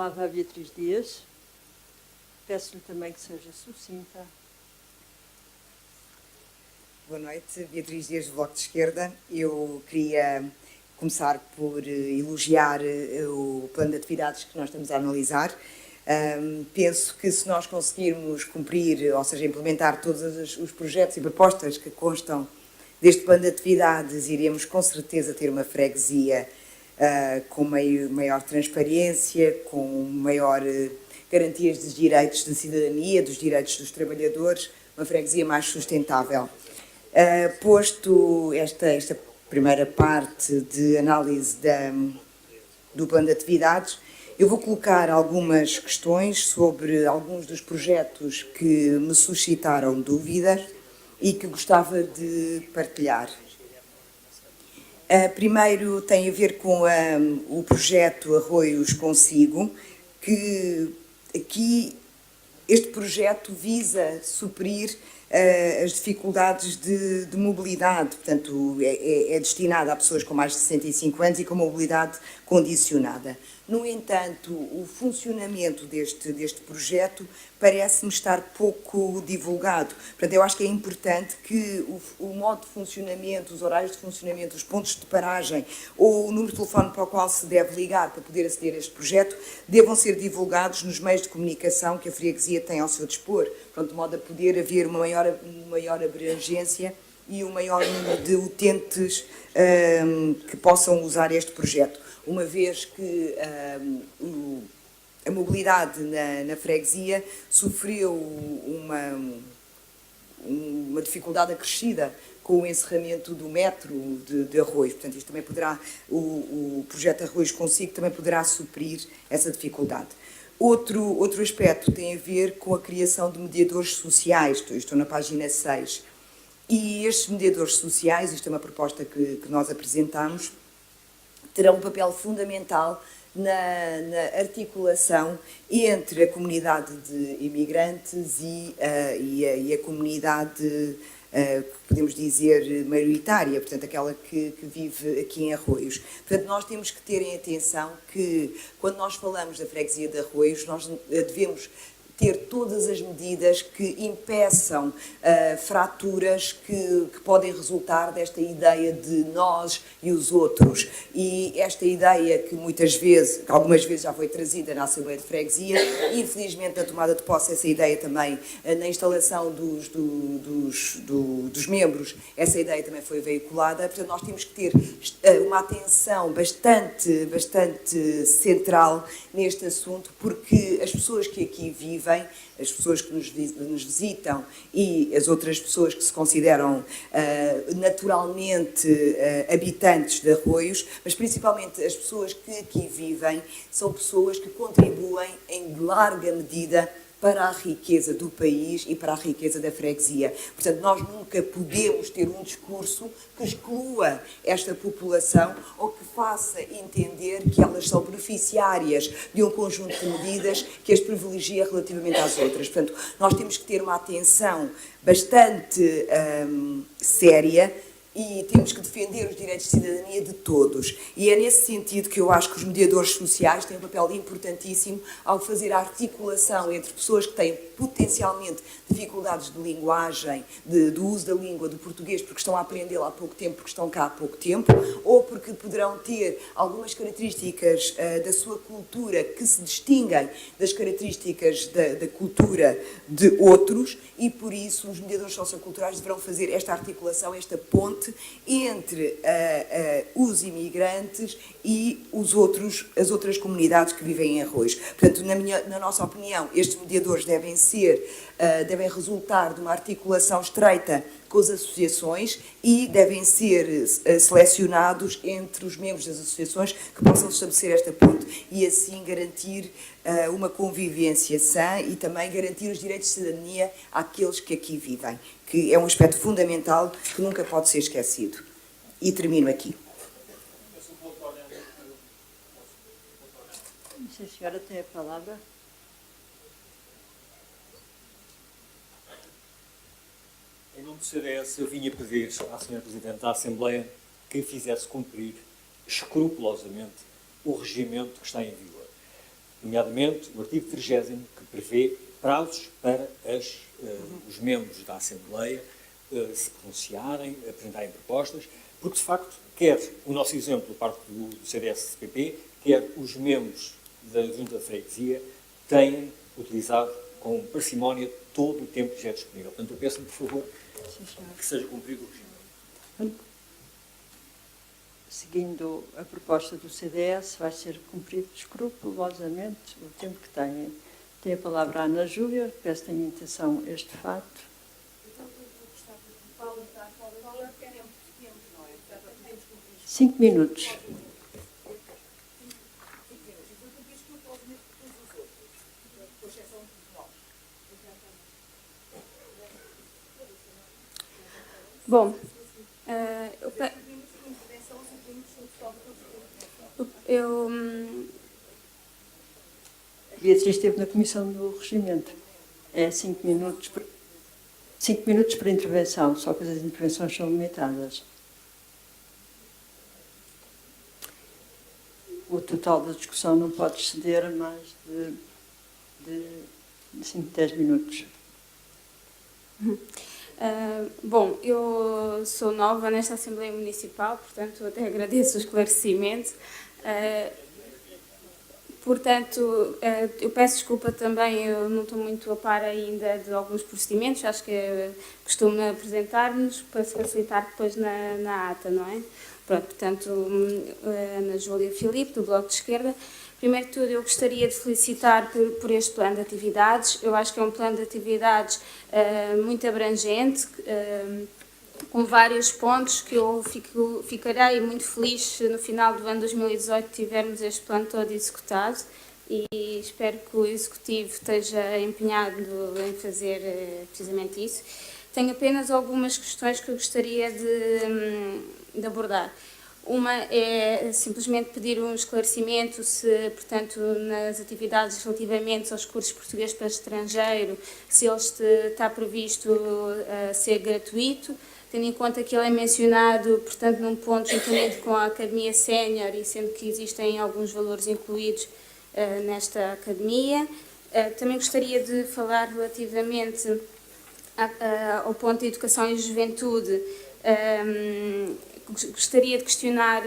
palavra a Beatriz Dias. Peço-lhe também que seja sucinta. Boa noite, Beatriz Dias, do Bloco de Esquerda. Eu queria começar por elogiar o plano de atividades que nós estamos a analisar. Penso que se nós conseguirmos cumprir, ou seja, implementar todos os projetos e propostas que constam deste plano de atividades, iremos com certeza ter uma freguesia com maior transparência, com maior garantias dos direitos de cidadania, dos direitos dos trabalhadores, uma freguesia mais sustentável. Posto esta primeira parte de análise do plano de atividades, eu vou colocar algumas questões sobre alguns dos projetos que me suscitaram dúvidas e que gostava de partilhar. Primeiro tem a ver com o projeto Arroios Consigo, que aqui este projeto visa suprir as dificuldades de mobilidade, portanto é destinado a pessoas com mais de 65 anos e com mobilidade condicionada. No entanto, o funcionamento deste projeto parece-me estar pouco divulgado. Portanto, eu acho que é importante que o modo de funcionamento, os horários de funcionamento, os pontos de paragem ou o número de telefone para o qual se deve ligar para poder aceder a este projeto devam ser divulgados nos meios de comunicação que a freguesia tem ao seu dispor, pronto, de modo a poder haver uma maior abrangência e um maior número de utentes que possam usar este projeto, uma vez que a mobilidade na freguesia sofreu uma dificuldade acrescida com o encerramento do metro de Arroios. Portanto, isto também poderá, o projeto Arroios Consigo também poderá suprir essa dificuldade. Outro aspecto tem a ver com a criação de mediadores sociais, estou na página 6, e estes mediadores sociais, isto é uma proposta que nós apresentamos, terão um papel fundamental na articulação entre a comunidade de imigrantes e a comunidade, que podemos dizer, maioritária, portanto, aquela que vive aqui em Arroios. Portanto, nós temos que ter em atenção que, quando nós falamos da freguesia de Arroios, nós devemos ter todas as medidas que impeçam fraturas que podem resultar desta ideia de nós e os outros. E esta ideia que algumas vezes já foi trazida na Assembleia de Freguesia, infelizmente na tomada de posse essa ideia também, na instalação dos membros, essa ideia também foi veiculada. Portanto, nós temos que ter uma atenção bastante central neste assunto, porque as pessoas que aqui vivem, as pessoas que nos visitam e as outras pessoas que se consideram naturalmente habitantes de Arroios, mas principalmente as pessoas que aqui vivem, são pessoas que contribuem em larga medida para a riqueza do país e para a riqueza da freguesia. Portanto, nós nunca podemos ter um discurso que exclua esta população ou que faça entender que elas são beneficiárias de um conjunto de medidas que as privilegia relativamente às outras. Portanto, nós temos que ter uma atenção bastante séria e temos que defender os direitos de cidadania de todos. E é nesse sentido que eu acho que os mediadores sociais têm um papel importantíssimo ao fazer a articulação entre pessoas que têm potencialmente dificuldades de linguagem, do uso da língua do português, porque estão a aprendê-la há pouco tempo, porque estão cá há pouco tempo, ou porque poderão ter algumas características da sua cultura que se distinguem das características da cultura de outros, e por isso os mediadores socioculturais deverão fazer esta articulação, esta ponte entre os imigrantes e as outras comunidades que vivem em Arroios. Portanto, na nossa opinião, estes mediadores devem resultar de uma articulação estreita com as associações e devem ser selecionados entre os membros das associações que possam estabelecer esta ponte e assim garantir uma convivência sã e também garantir os direitos de cidadania àqueles que aqui vivem, que é um aspecto fundamental que nunca pode ser esquecido. E termino aqui. Se a senhora tem a palavra. Em nome do CDS, eu vinha pedir à Sra. Presidente da Assembleia que fizesse cumprir escrupulosamente o regimento que está em vigor. nomeadamente o artigo 30º, que prevê prazos para os membros da Assembleia se pronunciarem, apresentarem propostas, porque, de facto, quer o nosso exemplo por parte do CDS-PP, quer os membros da Junta de Freguesia têm utilizado com parcimónia todo o tempo que já é disponível. Portanto, eu peço-lhe, por favor, Sim, senhor. que seja cumprido o regime. Seguindo a proposta do CDS, vai ser cumprido escrupulosamente o tempo que tem. Tem a palavra a Ana Júlia, peço que tenha atenção a este facto. 5 minutos. Bom, eu Beatriz esteve na comissão do regimento. É 5 minutos, 5 minutos para intervenção, só que as intervenções são limitadas. O total da discussão não pode exceder a mais de 5, 10 minutos. Bom, eu sou nova nesta Assembleia Municipal, portanto, até agradeço o esclarecimento. Portanto, eu peço desculpa também, eu não estou muito a par ainda de alguns procedimentos, acho que costumo apresentar-nos para se facilitar depois na ata, não é? Pronto, portanto, Ana Júlia Filipe, do Bloco de Esquerda. Primeiro de tudo, eu gostaria de felicitar por este plano de atividades. Eu acho que é um plano de atividades muito abrangente, com vários pontos que eu ficarei muito feliz se no final do ano 2018 tivermos este plano todo executado e espero que o Executivo esteja empenhado em fazer precisamente isso. Tenho apenas algumas questões que eu gostaria de abordar. Uma é simplesmente pedir um esclarecimento se, portanto, nas atividades relativamente aos cursos português para estrangeiro, se ele está previsto ser gratuito, tendo em conta que ele é mencionado, portanto, num ponto juntamente com a Academia Sénior e sendo que existem alguns valores incluídos nesta academia. Também gostaria de falar relativamente ao ponto de educação e juventude. Gostaria de questionar,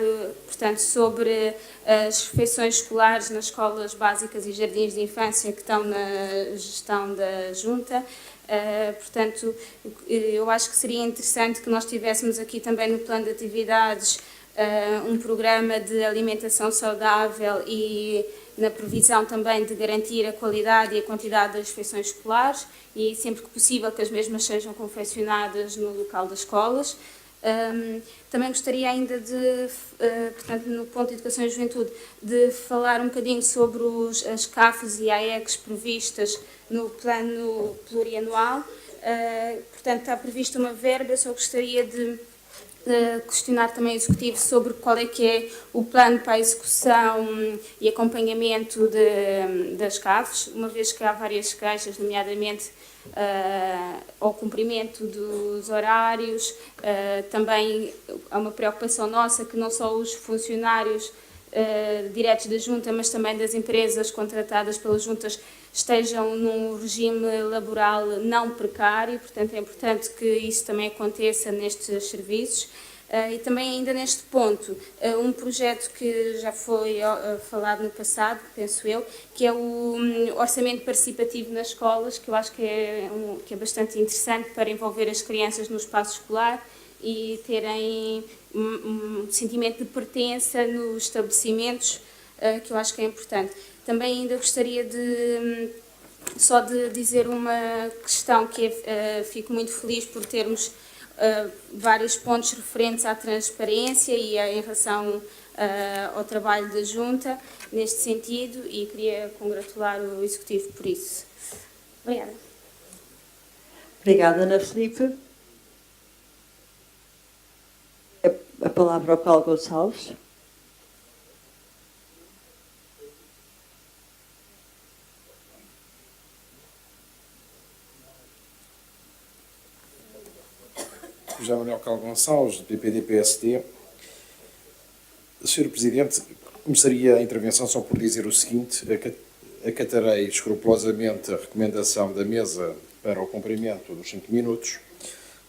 portanto, sobre as refeições escolares nas escolas básicas e jardins de infância que estão na gestão da Junta. Portanto, eu acho que seria interessante que nós tivéssemos aqui também no plano de atividades um programa de alimentação saudável e na previsão também de garantir a qualidade e a quantidade das refeições escolares e, sempre que possível, que as mesmas sejam confeccionadas no local das escolas. Também gostaria ainda de, portanto, no ponto de Educação e Juventude, de falar um bocadinho sobre as CAFs e AECs previstas no plano plurianual. Portanto, está prevista uma verba, eu só gostaria de questionar também o Executivo sobre qual é que é o plano para a execução e acompanhamento das CAFs, uma vez que há várias queixas, nomeadamente ao cumprimento dos horários. Também há uma preocupação nossa que não só os funcionários diretos da Junta, mas também das empresas contratadas pelas Juntas estejam num regime laboral não precário, portanto é importante que isso também aconteça nestes serviços. E também ainda neste ponto, um projeto que já foi falado no passado, penso eu, que é o orçamento participativo nas escolas, que eu acho que é bastante interessante para envolver as crianças no espaço escolar e terem um sentimento de pertença nos estabelecimentos, que eu acho que é importante. Também ainda gostaria só de dizer uma questão que fico muito feliz por termos vários pontos referentes à transparência e em relação ao trabalho da Junta neste sentido e queria congratular o Executivo por isso. Obrigada. Obrigada, Ana Filipe. A palavra ao Paulo Gonçalves. José Manuel Cal Gonçalves, do PPD-PSD. Sr. Presidente, começaria a intervenção só por dizer o seguinte, acatarei escrupulosamente a recomendação da mesa para o cumprimento dos 5 minutos,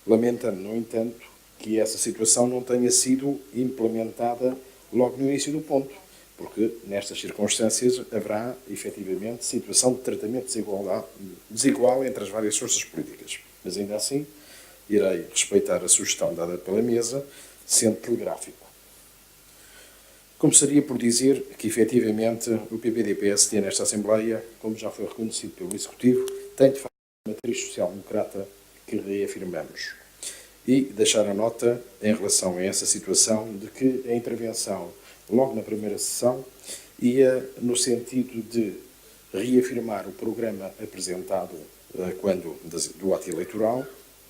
lamentando, no entanto, que essa situação não tenha sido implementada logo no início do ponto, porque nestas circunstâncias haverá, efetivamente, situação de tratamento desigual entre as várias forças políticas. Mas ainda assim, irei respeitar a sugestão dada pela mesa, sendo telegráfico. Começaria por dizer que, efetivamente, o PPD-PSD nesta Assembleia, como já foi reconhecido pelo Executivo, tem, de facto, uma matriz social-democrata que reafirmamos. E deixar a nota, em relação a essa situação, de que a intervenção, logo na primeira sessão, ia no sentido de reafirmar o programa apresentado quando do ato eleitoral,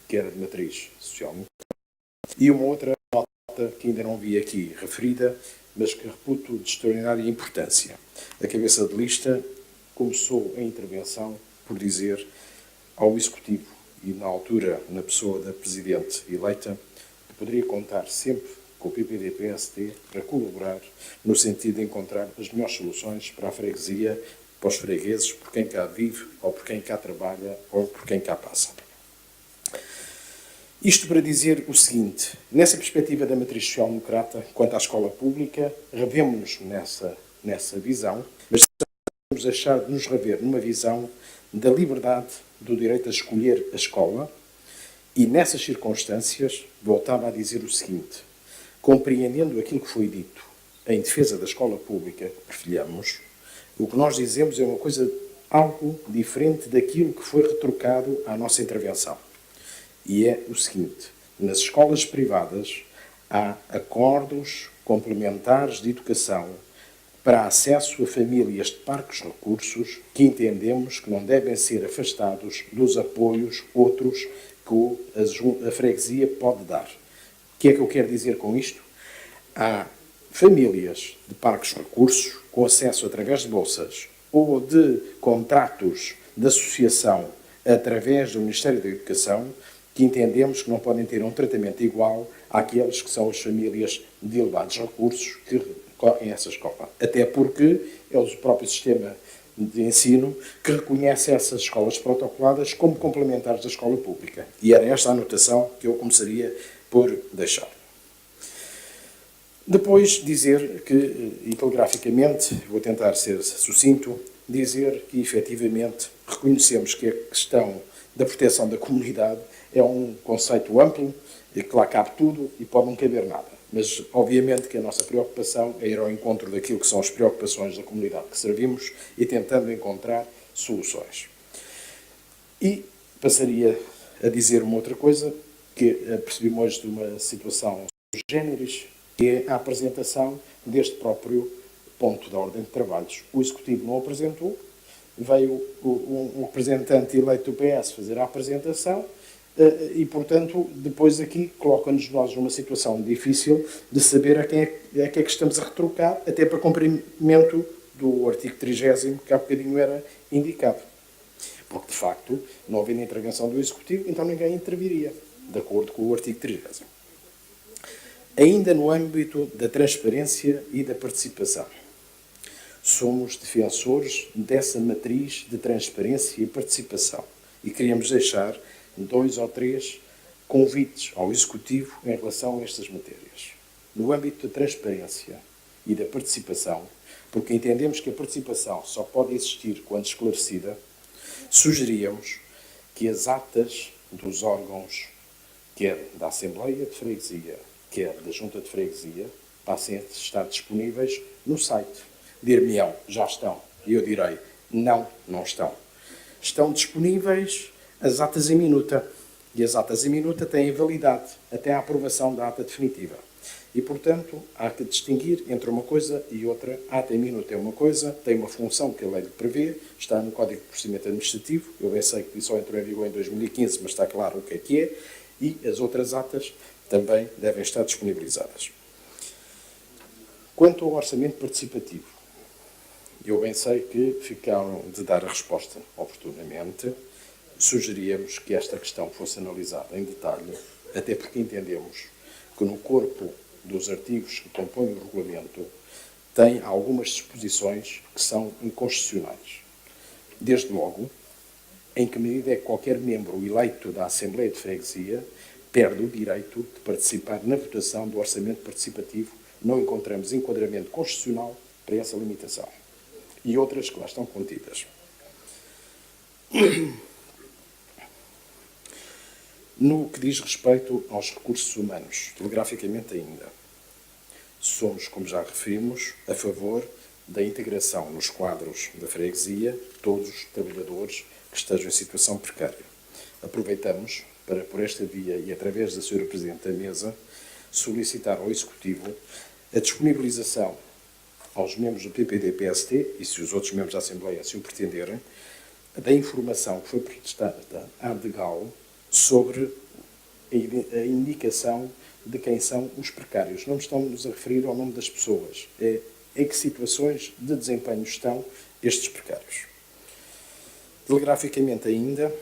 que era de matriz social-democrata, e uma outra nota que ainda não vi aqui referida, mas que reputo de extraordinária importância. A cabeça de lista começou a intervenção por dizer ao Executivo, e na altura na pessoa da Presidente eleita, que poderia contar sempre com o PPD-PSD para colaborar no sentido de encontrar as melhores soluções para a freguesia, para os fregueses, por quem cá vive, ou por quem cá trabalha, ou por quem cá passa. Isto para dizer o seguinte: nessa perspectiva da matriz social-democrata, quanto à escola pública, revemos-nos nessa visão, mas vamos deixar de nos rever numa visão da liberdade do direito a escolher a escola, e nessas circunstâncias voltava a dizer o seguinte: compreendendo aquilo que foi dito em defesa da escola pública que perfilhamos, o que nós dizemos é uma coisa algo diferente daquilo que foi retrocado à nossa intervenção. E é o seguinte: nas escolas privadas há acordos complementares de educação para acesso a famílias de parcos recursos que entendemos que não devem ser afastados dos apoios outros que a freguesia pode dar. O que é que eu quero dizer com isto? Há famílias de parcos recursos com acesso através de bolsas ou de contratos de associação através do Ministério da Educação que entendemos que não podem ter um tratamento igual àqueles que são as famílias de elevados recursos que recorrem a essa escola. Até porque é o próprio sistema de ensino que reconhece essas escolas protocoladas como complementares da escola pública. E era esta a anotação que eu começaria por deixar. Depois dizer que, e telegraficamente, vou tentar ser sucinto, dizer que efetivamente reconhecemos que a questão da proteção da comunidade é um conceito amplo e que lá cabe tudo e pode não caber nada. Mas, obviamente, que a nossa preocupação é ir ao encontro daquilo que são as preocupações da comunidade que servimos e tentando encontrar soluções. E passaria a dizer uma outra coisa, que percebi-me hoje de uma situação sui generis, que é a apresentação deste próprio ponto da ordem de trabalhos. O Executivo não apresentou, veio um representante eleito do PS fazer a apresentação e, portanto, depois aqui coloca-nos nós numa situação difícil de saber a quem é que estamos a retrocar, até para cumprimento do artigo 30º, que há bocadinho era indicado. Porque, de facto, não havendo intervenção do Executivo, então ninguém interviria, de acordo com o artigo 30º. Ainda no âmbito da transparência e da participação, somos defensores dessa matriz de transparência e participação e queríamos deixar 2 ou 3 convites ao Executivo em relação a estas matérias. No âmbito da transparência e da participação, porque entendemos que a participação só pode existir quando esclarecida, sugeríamos que as atas dos órgãos, quer da Assembleia de Freguesia, quer da Junta de Freguesia, passem a estar disponíveis no site. Dir-me-ão, já estão. E eu direi, não estão. Estão disponíveis as atas em minuta. E as atas em minuta têm validade até à aprovação da ata definitiva. E, portanto, há que distinguir entre uma coisa e outra. A ata em minuta é uma coisa, tem uma função que a lei prevê, está no Código de Procedimento Administrativo. Eu bem sei que isso só entrou em vigor em 2015, mas está claro o que é. E as outras atas também devem estar disponibilizadas. Quanto ao orçamento participativo, eu bem sei que ficaram de dar a resposta oportunamente. Sugeríamos que esta questão fosse analisada em detalhe, até porque entendemos que no corpo dos artigos que compõem o regulamento tem algumas disposições que são inconstitucionais. Desde logo, em que medida é que qualquer membro eleito da Assembleia de Freguesia perde o direito de participar na votação do orçamento participativo, não encontramos enquadramento constitucional para essa limitação. E outras que lá estão contidas. No que diz respeito aos recursos humanos, telegraficamente ainda, somos, como já referimos, a favor da integração nos quadros da freguesia de todos os trabalhadores que estejam em situação precária. Aproveitamos para, por esta via e através da Sra. Presidente da Mesa, solicitar ao Executivo a disponibilização aos membros do PPD-PST, e se os outros membros da Assembleia assim o pretenderem, da informação que foi prestada à Ardegal sobre a indicação de quem são os precários. Não estamos a referir ao nome das pessoas. É em que situações de desempenho estão estes precários. Telegraficamente ainda,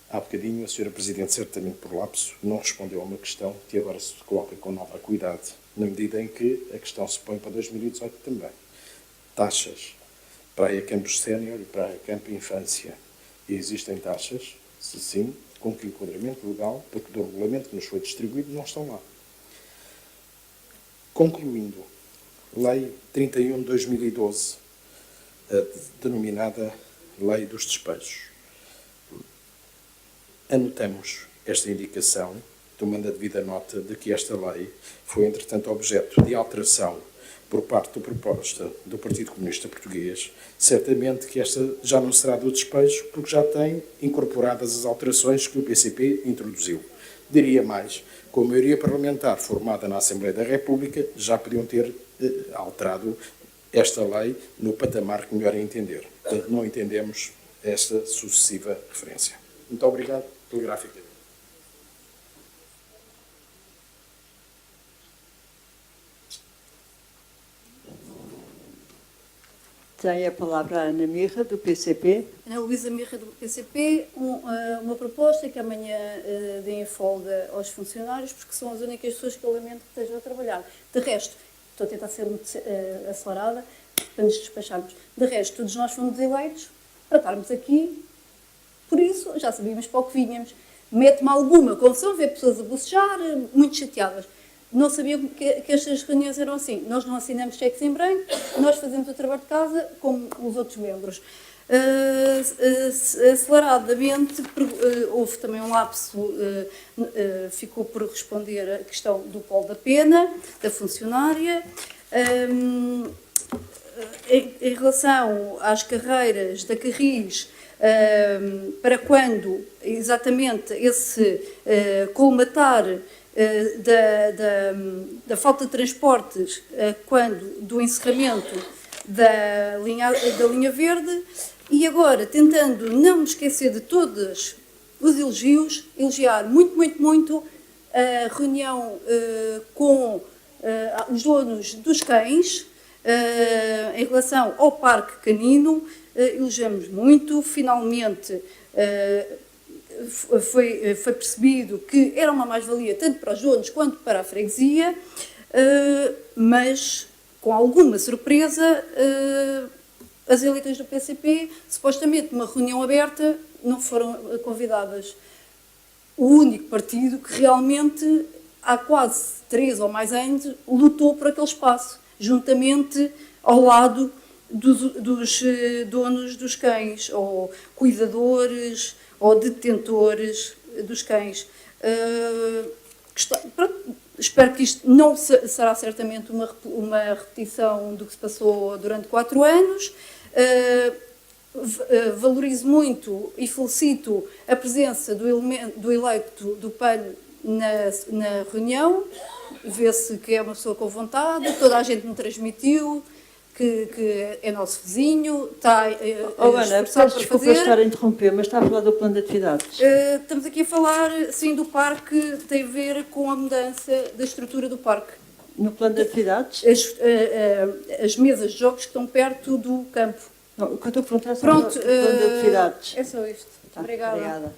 há bocadinho a Sra. Presidente, certamente por lapso, não respondeu a uma questão que agora se coloca com nova acuidade, na medida em que a questão se põe para 2018 também. Taxas para a Campus Sénior e para a Campo Infância. E existem taxas, se sim, com que enquadramento legal, porque do regulamento que nos foi distribuído não estão lá. Concluindo, Lei 31 de 2012, a denominada Lei dos Despejos. Anotamos esta indicação, tomando a devida nota de que esta lei foi, entretanto, objeto de alteração por parte da proposta do Partido Comunista Português. Certamente que esta já não será do despejo, porque já tem incorporadas as alterações que o PCP introduziu. Diria mais, com a maioria parlamentar formada na Assembleia da República, já podiam ter alterado esta lei no patamar que melhor é entender. Portanto, não entendemos esta sucessiva referência. Muito obrigado, telegraficamente. Tem a palavra a Ana Mirra, do PCP. Ana Luísa Mirra, do PCP, uma proposta que amanhã deem folga aos funcionários, porque são as únicas pessoas que eu lamento que estejam a trabalhar. De resto, estou a tentar ser muito acelerada para nos despacharmos. De resto, todos nós fomos eleitos para estarmos aqui, por isso já sabíamos para o que vínhamos. Mete-me alguma confusão ver pessoas a bocejar, muito chateadas. Não sabiam que estas reuniões eram assim. Nós não assinamos cheques em branco, nós fazemos o trabalho de casa como os outros membros. Aceleradamente, houve também um lapso, ficou por responder a questão do polo da pena, da funcionária. Em relação às carreiras da Carris, para quando exatamente esse colmatar da falta de transportes, quando do encerramento da linha verde, e agora tentando não me esquecer de todos os elogios, elogiar muito a reunião com os donos dos cães em relação ao parque canino. Elogiamos muito, finalmente foi percebido que era uma mais-valia tanto para os donos quanto para a freguesia, mas com alguma surpresa as eleitas do PCP, supostamente numa reunião aberta, não foram convidadas. O único partido que realmente há quase 3 ou mais anos lutou por aquele espaço, juntamente ao lado dos donos dos cães, ou cuidadores, ou detentores dos cães. Espero que isto não será certamente uma repetição do que se passou durante 4 anos. Valorizo muito e felicito a presença do eleito do PAN na reunião. Vê-se que é uma pessoa com vontade, toda a gente me transmitiu que é nosso vizinho, está Ana, peço desculpa estar a interromper, mas está a falar do plano de atividades. Estamos aqui a falar, sim, do parque, tem a ver com a mudança da estrutura do parque. No plano de atividades? As mesas de jogos que estão perto do campo. Não, o que eu estou a perguntar é sobre o plano de atividades. É só isto. Tá, obrigada.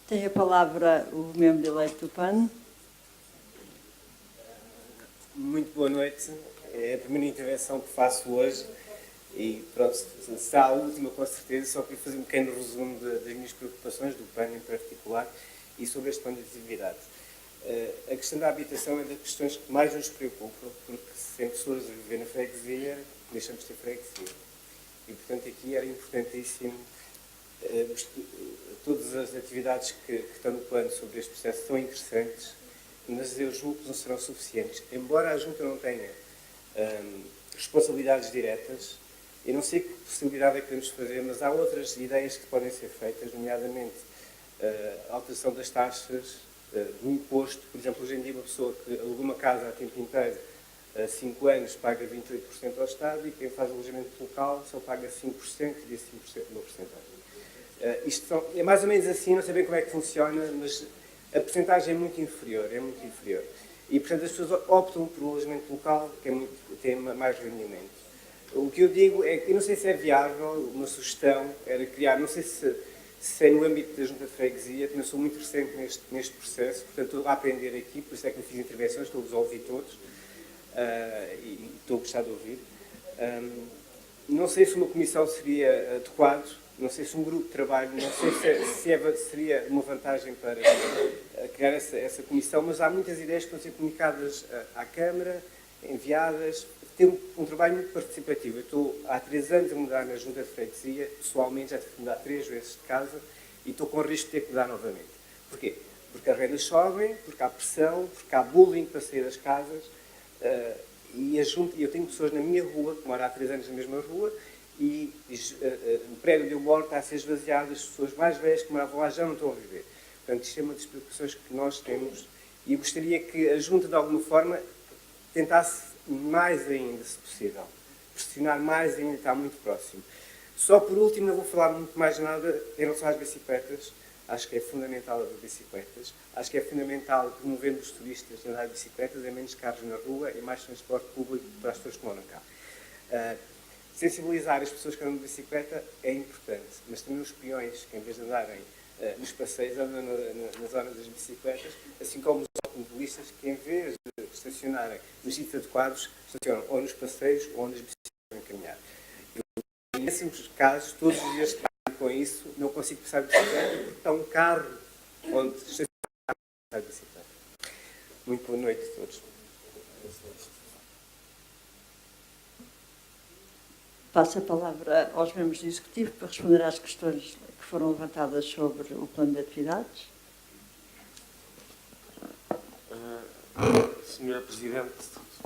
Tem a palavra o membro eleito do PAN. Muito boa noite. É a primeira intervenção que faço hoje E pronto, se há a última com certeza, só queria fazer um pequeno resumo das minhas preocupações, do PAN em particular, e sobre este plano de atividade. A questão da habitação é das questões que mais nos preocupam, porque sem pessoas a viver na freguesia, deixamos de ter freguesia. E, portanto, aqui era importantíssimo, todas as atividades que estão no plano sobre este processo são interessantes, mas eu julgo que não serão suficientes. Embora a Junta não tenha responsabilidades diretas, eu não sei que possibilidade é que podemos fazer, mas há outras ideias que podem ser feitas, nomeadamente a alteração das taxas, do imposto. Por exemplo, hoje em dia uma pessoa que aluga uma casa a tempo inteiro, 5 anos, paga 28% ao Estado, e quem faz alojamento local só paga 5% e desse 5% de uma porcentagem. Isto é mais ou menos assim, não sei bem como é que funciona, mas a porcentagem é muito inferior, E, portanto, as pessoas optam por um alojamento local, que tem mais rendimento. O que eu digo é que, eu não sei se é viável, uma sugestão era criar, não sei se é no âmbito da Junta de Freguesia, também sou muito recente neste processo, portanto estou a aprender aqui, por isso é que eu fiz intervenções, estou-vos a ouvir todos, e estou a gostar de ouvir. Não sei se uma comissão seria adequado, não sei se um grupo de trabalho, não sei se seria uma vantagem para criar essa comissão, mas há muitas ideias que vão ser comunicadas à Câmara, enviadas, ter um trabalho muito participativo. Eu estou há 3 anos a mudar na Junta de Freguesia, pessoalmente já tive que mudar 3 vezes de casa e estou com o risco de ter que mudar novamente. Porquê? Porque as rendas sobem, porque há pressão, porque há bullying para sair das casas, e eu tenho pessoas na minha rua, que moram há 3 anos na mesma rua, e o prédio onde eu moro está a ser esvaziado, as pessoas mais velhas que moravam lá já não estão a viver. Portanto, isto é uma das preocupações que nós temos, e eu gostaria que a Junta, de alguma forma, tentasse mais ainda, se possível. Pressionar mais ainda, está muito próximo. Só por último, não vou falar muito mais nada em relação às bicicletas. Acho que é fundamental as bicicletas. Acho que é fundamental promovendo os turistas a andar de bicicletas, é menos carros na rua e mais transporte público para as pessoas que moram cá. Sensibilizar as pessoas que andam de bicicleta é importante, mas também os peões, que em vez de andarem nos passeios, andam nas zonas das bicicletas, assim como os automobilistas, que em vez de estacionarem nos sítios adequados, estacionam ou nos passeios ou nas bicicletas a caminhar. Eu, nesses casos, todos os dias trabalho com isso, não consigo passar de bicicleta porque está um carro onde estacionar a bicicleta. Muito boa noite a todos. Passo a palavra aos membros do Executivo para responder às questões que foram levantadas sobre o plano de atividades. Senhora Presidente,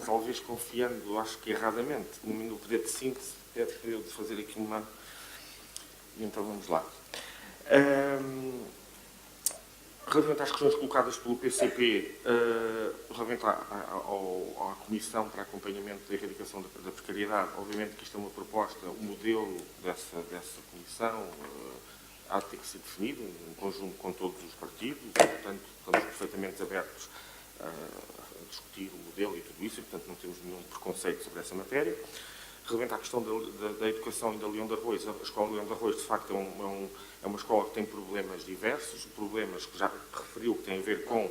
talvez confiando, acho que erradamente, no poder de síntese, pede para eu fazer aqui uma... Então vamos lá. Relativamente às questões colocadas pelo PCP, relativamente à Comissão para Acompanhamento da Erradicação da Precariedade, obviamente que isto é uma proposta, o modelo dessa Comissão há de ter que ser definido em conjunto com todos os partidos, e, portanto, estamos perfeitamente abertos a discutir o modelo e tudo isso, e, portanto, não temos nenhum preconceito sobre essa matéria. Relativamente à questão da educação e da Leão de Arroz, a Escola de Leão de Arroz, de facto, é uma escola que tem problemas diversos, problemas que já referiu que têm a ver com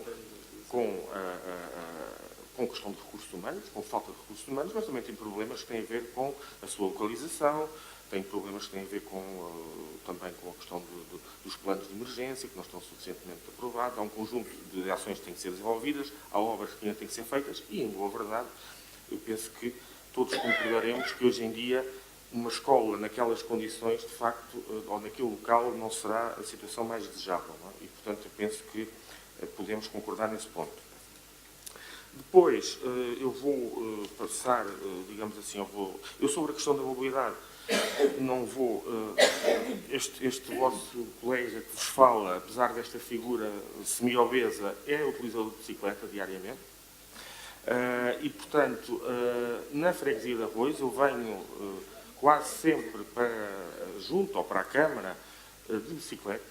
questão de recursos humanos, com falta de recursos humanos, mas também tem problemas que têm a ver com a sua localização, tem problemas que têm a ver também com a questão dos planos de emergência, que não estão suficientemente aprovados. Há um conjunto de ações que têm que ser desenvolvidas, há obras que ainda têm que ser feitas e, em boa verdade, eu penso que todos concordaremos que hoje em dia uma escola naquelas condições, de facto, ou naquele local, não será a situação mais desejável. Não é? E, portanto, eu penso que podemos concordar nesse ponto. Depois, eu vou passar, digamos assim, eu sobre a questão da mobilidade, não vou... Este vosso colega que vos fala, apesar desta figura semi-obesa, é utilizador de bicicleta diariamente. E, portanto, na freguesia de Arroz, eu venho quase sempre junto ou para a Câmara de bicicleta,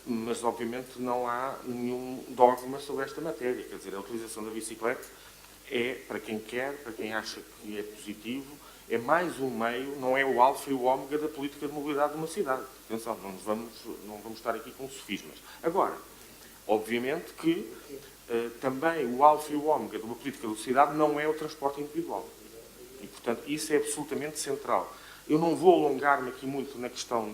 mas, obviamente, não há nenhum dogma sobre esta matéria. Quer dizer, a utilização da bicicleta é, para quem quer, para quem acha que é positivo, é mais um meio, não é o alfa e o ômega da política de mobilidade de uma cidade. Atenção, não vamos estar aqui com sofismas. Agora, obviamente que também o alfa e o ômega de uma política de cidade não é o transporte individual. E, portanto, isso é absolutamente central. Eu não vou alongar-me aqui muito na questão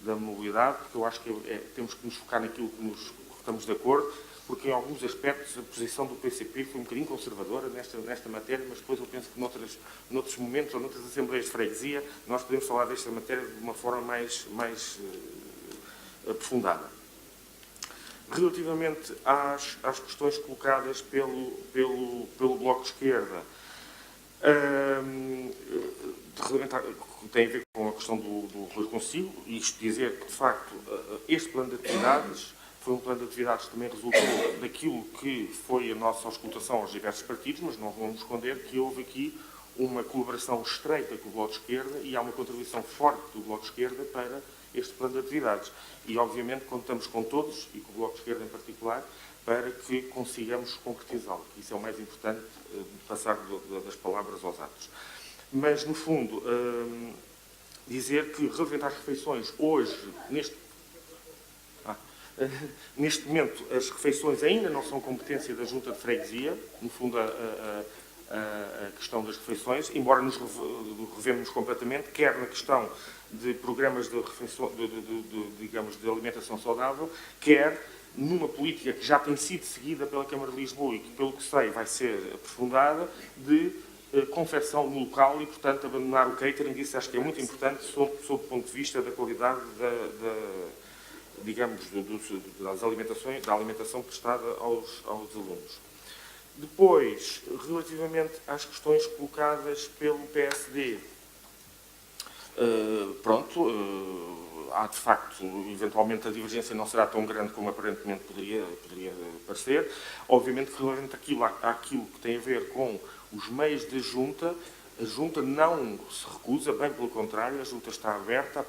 da mobilidade, porque eu acho que temos que nos focar naquilo que estamos de acordo, porque em alguns aspectos a posição do PCP foi um bocadinho conservadora nesta matéria, mas depois eu penso que noutros momentos ou noutras assembleias de freguesia nós podemos falar desta matéria de uma forma mais aprofundada. Relativamente às questões colocadas pelo Bloco de Esquerda, tem a ver com a questão do Rui Consigo, e isto dizer que, de facto, este plano de atividades foi um plano de atividades que também resultou daquilo que foi a nossa auscultação aos diversos partidos, mas não vamos esconder que houve aqui uma colaboração estreita com o Bloco de Esquerda e há uma contribuição forte do Bloco de Esquerda para este plano de atividades. E, obviamente, contamos com todos, e com o Bloco de Esquerda em particular, para que consigamos concretizá-lo. Isso é o mais importante, passar das palavras aos atos. Mas, no fundo, dizer que, relativamente às refeições, hoje, neste momento, as refeições ainda não são competência da Junta de Freguesia, no fundo, a questão das refeições, embora nos revemos completamente, quer na questão de programas de refeição, digamos, de alimentação saudável, quer numa política que já tem sido seguida pela Câmara de Lisboa e que, pelo que sei, vai ser aprofundada, de confecção no local e, portanto, abandonar o catering. Isso acho que é muito importante sob o ponto de vista da qualidade digamos, da alimentação prestada aos alunos. Depois, relativamente às questões colocadas pelo PSD, há de facto, eventualmente a divergência não será tão grande como aparentemente poderia parecer. Obviamente que relativamente àquilo que tem a ver com os meios da Junta, a Junta não se recusa, bem pelo contrário, a Junta está aberta a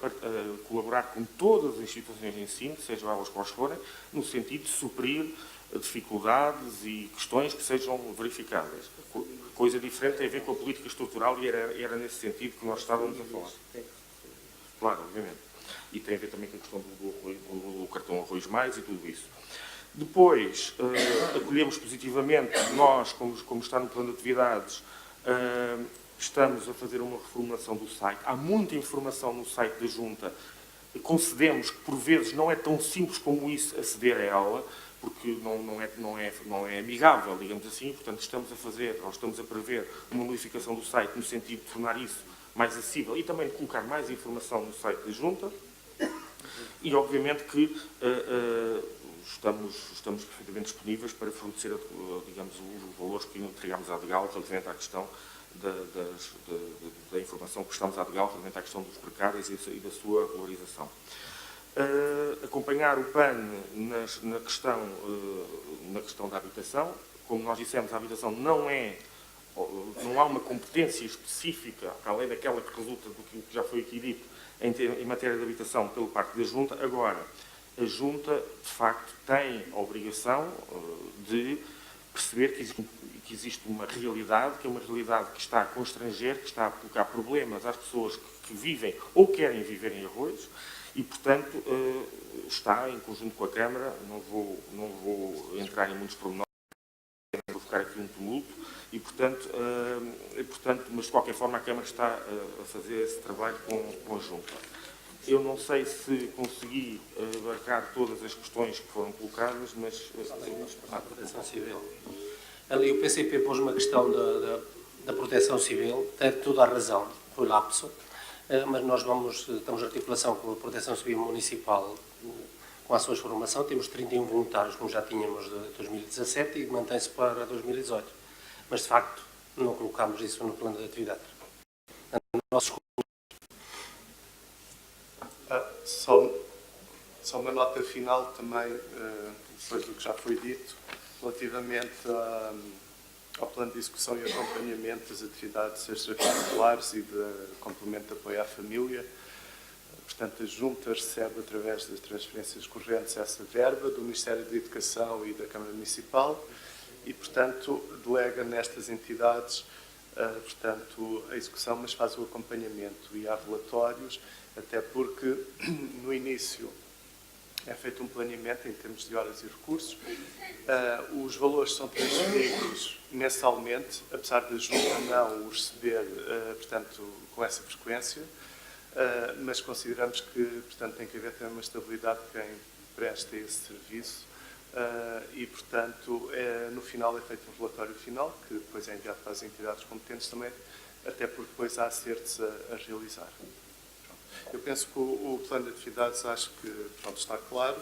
colaborar com todas as instituições de ensino, sejam elas quais forem, no sentido de suprir dificuldades e questões que sejam verificadas. Coisa diferente tem a ver com a política estrutural e era nesse sentido que nós estávamos a falar. Claro, obviamente. E tem a ver também com a questão do cartão Arroz Mais e tudo isso. Depois, acolhemos positivamente, nós, como está no plano de atividades, estamos a fazer uma reformulação do site. Há muita informação no site da Junta. Concedemos que, por vezes, não é tão simples como isso aceder a ela, porque não é amigável, digamos assim. Portanto, estamos a prever uma modificação do site no sentido de tornar isso mais acessível e também de colocar mais informação no site da Junta. E, obviamente, que estamos perfeitamente disponíveis para fornecer, digamos, os valores que entregamos à DGAL relativamente à questão da informação que estamos a DGAL relativamente à questão dos precários e da sua valorização. Acompanhar o PAN na questão da habitação. Como nós dissemos, a habitação não há uma competência específica, além daquela que resulta do que já foi aqui dito, em matéria de habitação pelo parte da Junta. Agora, a Junta, de facto, tem a obrigação de perceber que existe uma realidade, que é uma realidade que está a constranger, que está a colocar problemas às pessoas que vivem ou querem viver em Arroios e, portanto, está em conjunto com a Câmara. Não vou entrar em muitos pormenores, vou ficar aqui um tumulto, e, portanto, mas de qualquer forma a Câmara está a fazer esse trabalho com a Junta. Eu não sei se consegui abarcar todas as questões que foram colocadas, mas... A proteção civil. Ali o PCP pôs uma questão da proteção civil, tem toda a razão, foi lapso, mas nós estamos em articulação com a Proteção Civil Municipal, com ações de formação, temos 31 voluntários, como já tínhamos de 2017, e mantém-se para 2018. Mas, de facto, não colocámos isso no plano de atividade. Só uma nota final também, depois do que já foi dito, relativamente ao plano de execução e acompanhamento das atividades extracurriculares e de complemento de apoio à família. Portanto, a Junta recebe, através das transferências correntes, essa verba do Ministério da Educação e da Câmara Municipal e, portanto, delega nestas entidades portanto, a execução, mas faz o acompanhamento e há relatórios, até porque no início é feito um planeamento em termos de horas e recursos. Os valores são transferidos mensalmente, apesar da Junta não os receber, portanto, com essa frequência, mas consideramos que, portanto, tem que haver também uma estabilidade de quem presta esse serviço e, portanto, no final é feito um relatório final, que depois é enviado para as entidades competentes também, até porque depois há acertos a realizar. Eu penso que o plano de atividades acho que está claro.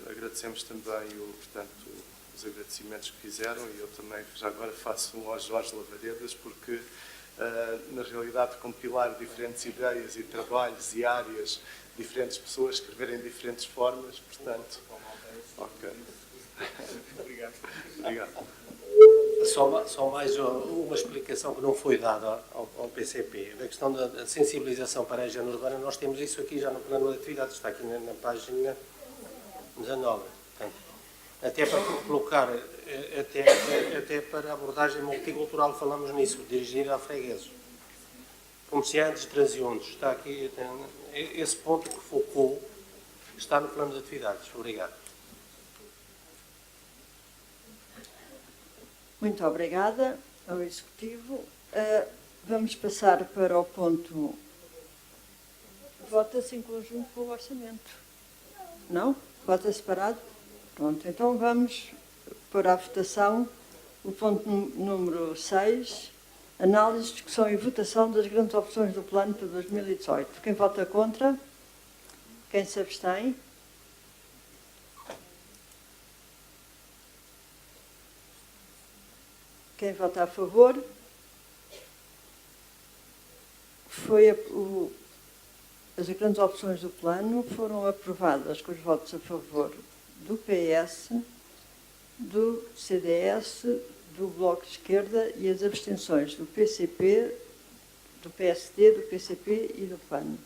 Agradecemos também os agradecimentos que fizeram e eu também já agora faço um ao Jorge Lavaredas, porque na realidade compilar diferentes ideias e trabalhos e áreas, diferentes pessoas escreverem de diferentes formas, portanto... Ok. Obrigado. Obrigado. Só mais uma explicação que não foi dada ao PCP. A questão da sensibilização para a higiene urbana, nós temos isso aqui já no plano de atividades, está aqui na página 19. Portanto, até para colocar, até para a abordagem multicultural, falamos nisso, dirigir a fregueses. Comerciantes, transeuntes, está aqui, esse ponto que focou está no plano de atividades. Obrigado. Muito obrigada ao Executivo. Vamos passar para o ponto. Vota-se em conjunto com o orçamento. Não? Vota separado? Pronto, então vamos pôr à votação o ponto número 6, análise, discussão e votação das grandes opções do plano para 2018. Quem vota contra? Quem se abstém? Quem vota a favor? As grandes opções do plano foram aprovadas com os votos a favor do PS, do CDS, do Bloco de Esquerda e as abstenções do PCP, do PSD, do PCP e do PAN.